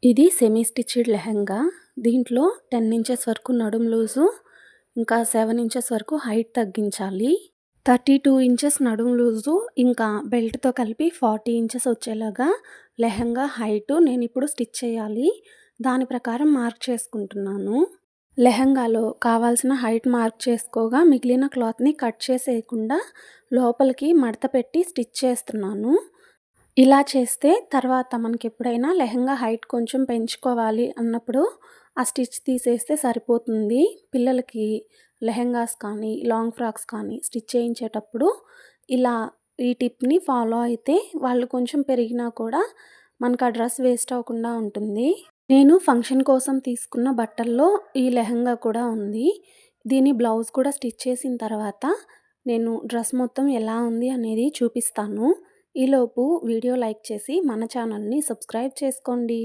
ఇది semi stitched lehenga. దీంట్లో 10 inches వరకు నడుం లూజు, ఇంకా 7 ఇంచెస్ వరకు హైట్ తగ్గించాలి. 32 ఇంచెస్ నడుం లూజు, ఇంకా బెల్ట్‌తో కలిపి 40 ఇంచెస్ వచ్చేలాగా లెహెంగా హైటు నేనిప్పుడు స్టిచ్ చేయాలి. దాని ప్రకారం మార్క్ చేసుకుంటున్నాను. లెహెంగాలో కావాల్సిన హైట్ మార్క్ చేసుకోగా మిగిలిన క్లాత్‌ని కట్ చేసేయకుండా లోపలికి మడత పెట్టి స్టిచ్ చేస్తున్నాను. ఇలా చేస్తే తర్వాత మనకెప్పుడైనా లెహెంగా హైట్ కొంచెం పెంచుకోవాలి అన్నప్పుడు ఆ స్టిచ్ తీసేస్తే సరిపోతుంది. పిల్లలకి లెహెంగాస్ కానీ, లాంగ్ ఫ్రాక్స్ కానీ స్టిచ్ చేయించేటప్పుడు ఇలా ఈ టిప్‌ని ఫాలో అయితే వాళ్ళు కొంచెం పెరిగినా కూడా మనకు ఆ డ్రెస్ వేస్ట్ అవ్వకుండా ఉంటుంది. నేను ఫంక్షన్ కోసం తీసుకున్న బట్టల్లో ఈ లెహెంగా కూడా ఉంది. దీని బ్లౌజ్ కూడా స్టిచ్ చేసిన తర్వాత నేను డ్రెస్ మొత్తం ఎలా ఉంది అనేది చూపిస్తాను. ఈలోపు వీడియో లైక్ చేసి మన ఛానల్‌ని సబ్స్క్రైబ్ చేసుకోండి.